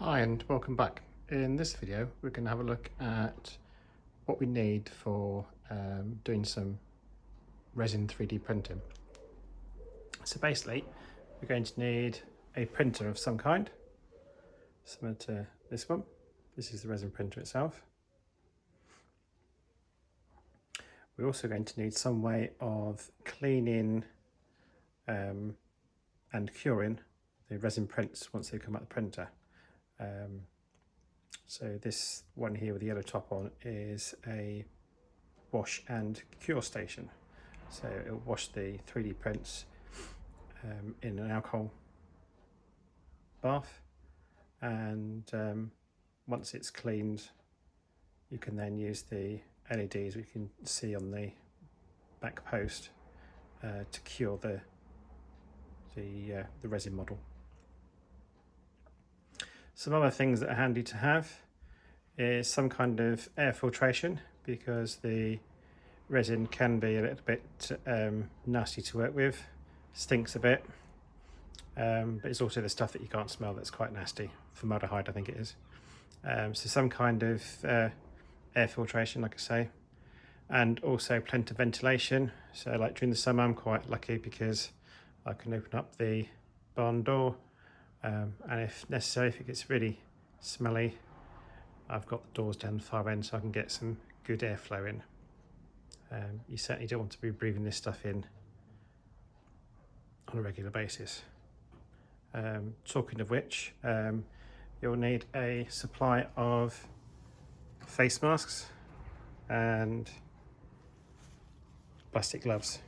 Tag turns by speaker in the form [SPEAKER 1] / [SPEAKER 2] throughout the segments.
[SPEAKER 1] Hi and welcome back. In this video we're going to have a look at what we need for doing some resin 3D printing. So basically we're going to need a printer of some kind, similar to this one. This is the resin printer itself. We're also going to need some way of cleaning and curing the resin prints once they come out the printer. So this one here with the yellow top on is a wash and cure station. So it'll wash the 3D prints in an alcohol bath, and once it's cleaned you can then use the LEDs we can see on the back post to cure the resin model. Some other things that are handy to have is some kind of air filtration, because the resin can be a little bit nasty to work with, stinks a bit, but it's also the stuff that you can't smell that's quite nasty. Formaldehyde, I think it is. So some kind of air filtration, like I say, and also plenty of ventilation. So like during the summer I'm quite lucky because I can open up the barn door, and if necessary, if it gets really smelly, I've got the doors down the far end so I can get some good airflow in. You certainly don't want to be breathing this stuff in on a regular basis. Talking of which, you'll need a supply of face masks and plastic gloves.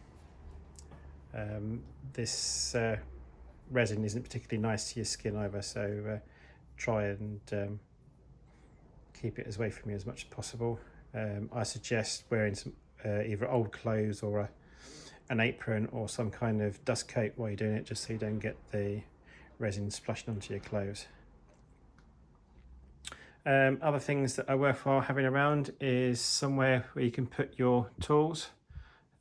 [SPEAKER 1] This resin isn't particularly nice to your skin either, so try and keep it away from you as much as possible. I suggest wearing some either old clothes or an apron or some kind of dust coat while you're doing it, just so you don't get the resin splashing onto your clothes. Other things that are worthwhile having around is somewhere where you can put your tools.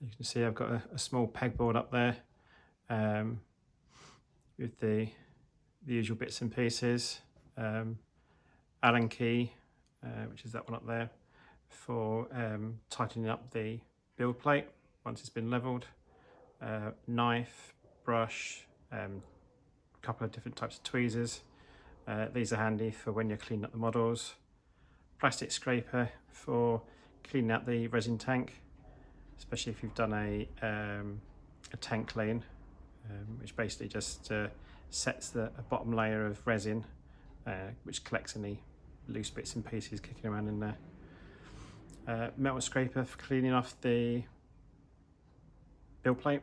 [SPEAKER 1] You can see I've got a small pegboard up there with the usual bits and pieces. Allen key, which is that one up there, for tightening up the build plate once it's been leveled. Knife, brush, a couple of different types of tweezers. These are handy for when you're cleaning up the models. Plastic scraper for cleaning out the resin tank, especially if you've done a tank clean, which basically just sets a bottom layer of resin, which collects any loose bits and pieces kicking around in there. Metal scraper for cleaning off the build plate.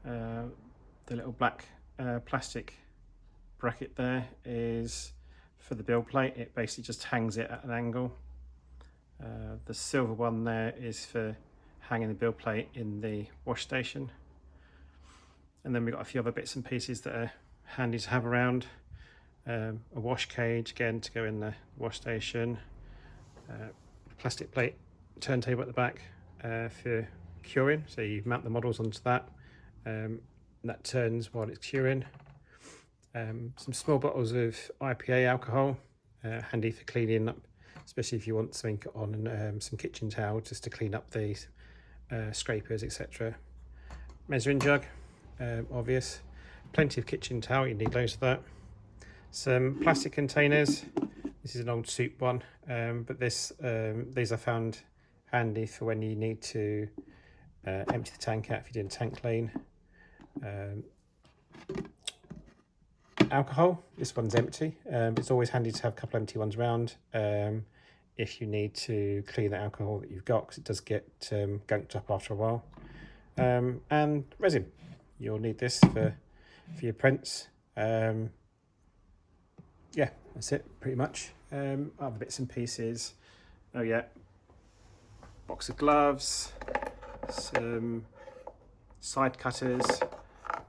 [SPEAKER 1] The little black plastic bracket there is for the build plate. It basically just hangs it at an angle. The silver one there is for hanging the build plate in the wash station. And then we've got a few other bits and pieces that are handy to have around. A wash cage, again, to go in the wash station. Plastic plate turntable at the back for curing, so you mount the models onto that. That turns while it's curing. Some small bottles of IPA alcohol, handy for cleaning up, especially if you want something on, and some kitchen towel just to clean up the scrapers, etc. Measuring jug, obvious. Plenty of kitchen towel, you need loads of that. Some plastic containers. This is an old soup one, but these I found handy for when you need to empty the tank out if you're doing tank clean. Alcohol, this one's empty. It's always handy to have a couple empty ones around if you need to clean the alcohol that you've got, because it does get gunked up after a while. And resin, you'll need this for your prints. Yeah, that's it pretty much. Other bits and pieces, oh yeah, box of gloves, some side cutters,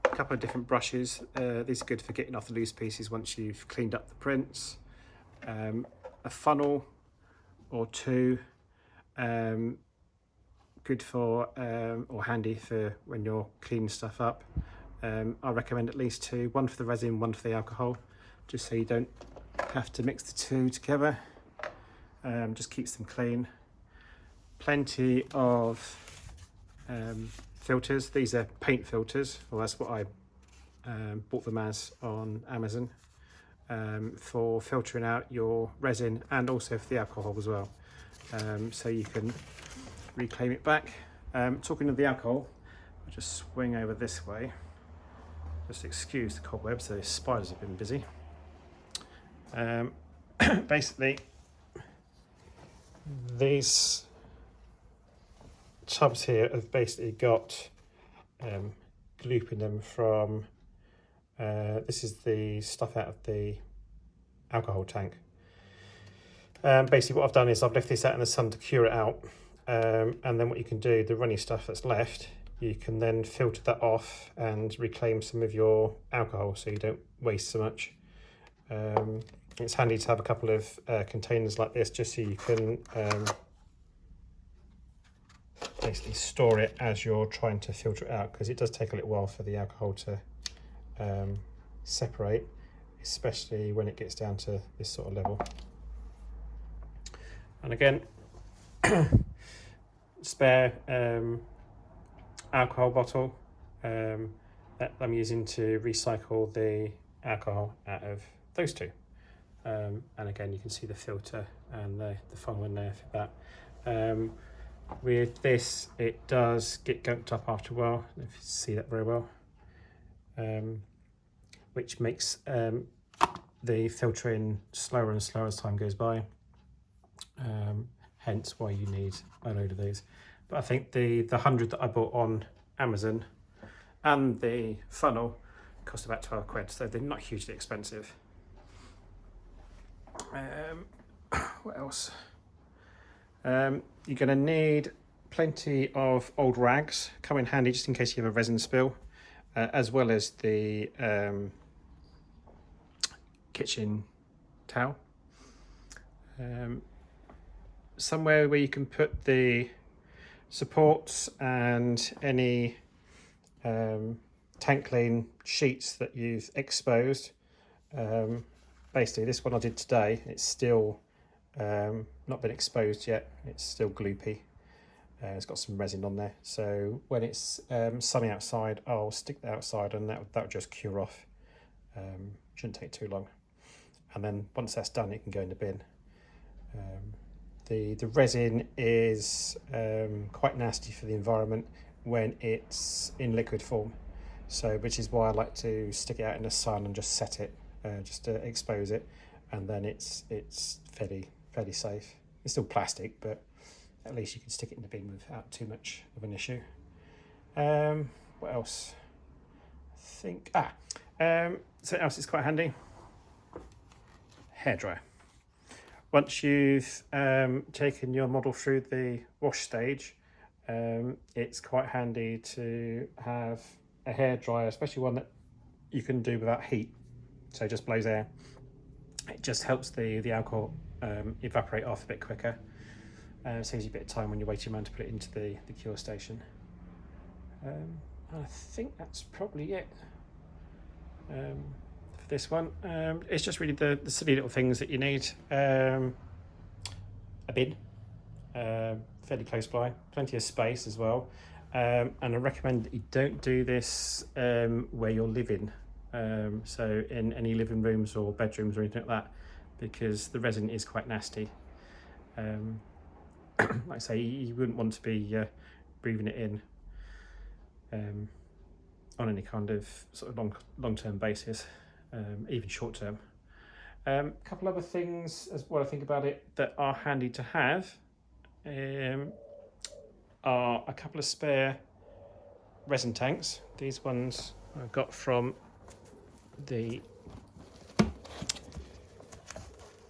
[SPEAKER 1] a couple of different brushes. These are good for getting off the loose pieces once you've cleaned up the prints. A funnel or two, good for or handy for when you're cleaning stuff up. I recommend at least two, one for the resin, one for the alcohol, just so you don't have to mix the two together. Just keeps them clean. Plenty of filters. These are paint filters. Well, that's what I bought them as on Amazon, for filtering out your resin and also for the alcohol as well, so you can reclaim it back. Talking of the alcohol, I'll just swing over this way. Just excuse the cobwebs, the spiders have been busy. Basically, these tubs here have basically got gloop in them from, this is the stuff out of the alcohol tank. Basically what I've done is I've left this out in the sun to cure it out, and then what you can do, the runny stuff that's left, you can then filter that off and reclaim some of your alcohol so you don't waste so much. It's handy to have a couple of containers like this, just so you can basically store it as you're trying to filter it out, because it does take a little while for the alcohol to separate, especially when it gets down to this sort of level. And again, spare alcohol bottle that I'm using to recycle the alcohol out of those two. And again, you can see the filter and the funnel in there for that. With this, it does get gunked up after a while, if you see that very well, which makes the filtering slower and slower as time goes by, hence why you need a load of these. But I think the 100 that I bought on Amazon and the funnel cost about 12 quid, so they're not hugely expensive. What else? You're going to need plenty of old rags, come in handy just in case you have a resin spill, as well as the kitchen towel. Somewhere where you can put the supports and any tank clean sheets that you've exposed. Basically this one I did today, it's still not been exposed yet, it's still gloopy. It's got some resin on there, so when it's sunny outside, I'll stick that outside and that'll just cure off. Shouldn't take too long, and then once that's done it can go in the bin. The resin is quite nasty for the environment when it's in liquid form, so which is why I like to stick it out in the sun and just set it, just to expose it, and then it's fairly safe. It's still plastic, but at least you can stick it in the bin without too much of an issue. What else? I think something else is quite handy. Hairdryer. Once you've taken your model through the wash stage, it's quite handy to have a hairdryer, especially one that you can do without heat, so it just blows air. It just helps the alcohol evaporate off a bit quicker. Saves you a bit of time when you're waiting around to put it into the cure station. I think that's probably it for this one. It's just really the silly little things that you need. A bin, fairly close by, plenty of space as well. And I recommend that you don't do this where you're living, so in any living rooms or bedrooms or anything like that, because the resin is quite nasty. Like I say, you wouldn't want to be breathing it in on any kind of sort of long-term basis, even short-term. A couple other things as well I think about it that are handy to have are a couple of spare resin tanks. These ones I got from the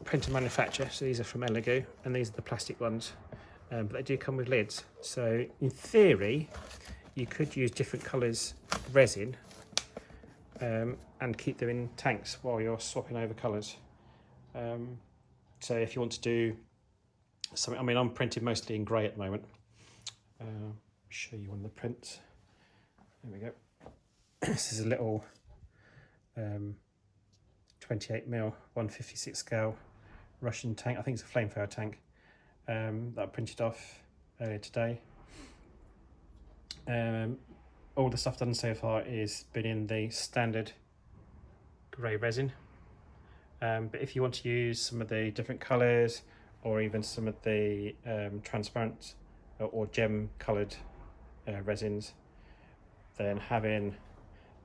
[SPEAKER 1] printer manufacturer, so these are from Elegoo, and these are the plastic ones, but they do come with lids, so in theory you could use different colours of resin and keep them in tanks while you're swapping over colours. So if you want to do something, I mean I'm printing mostly in grey at the moment. I'll show you one of the prints. There we go. This is a little 20 28mm 156 scale Russian tank. I think it's a flamethrower tank that I printed off earlier today. All the stuff done so far is been in the standard grey resin, but if you want to use some of the different colours or even some of the transparent or gem coloured resins, then having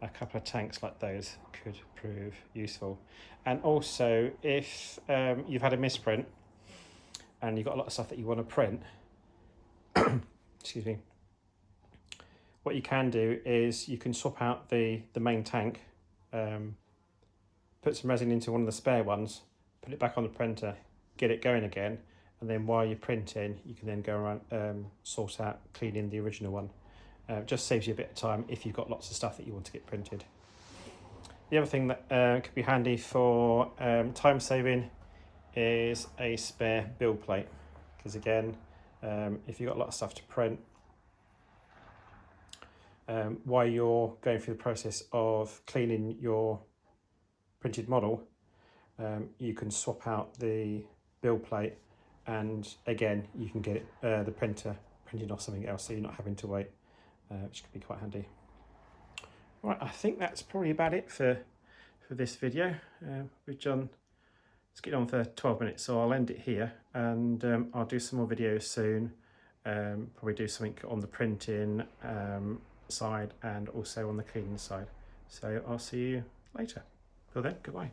[SPEAKER 1] a couple of tanks like those could prove useful. And also, if you've had a misprint and you've got a lot of stuff that you want to print, excuse me, what you can do is you can swap out the main tank, put some resin into one of the spare ones, put it back on the printer, get it going again, and then while you're printing you can then go around sort out cleaning the original one. It just saves you a bit of time if you've got lots of stuff that you want to get printed. The other thing that could be handy for time saving is a spare build plate, because again, if you've got a lot of stuff to print, while you're going through the process of cleaning your printed model, you can swap out the build plate, and again you can get it, the printer printing off something else, so you're not having to wait, which could be quite handy. Right, I think that's probably about it for this video. We've done, it's getting on for 12 minutes, so I'll end it here, and I'll do some more videos soon. Probably do something on the printing side and also on the cleaning side. So I'll see you later. Till then, goodbye.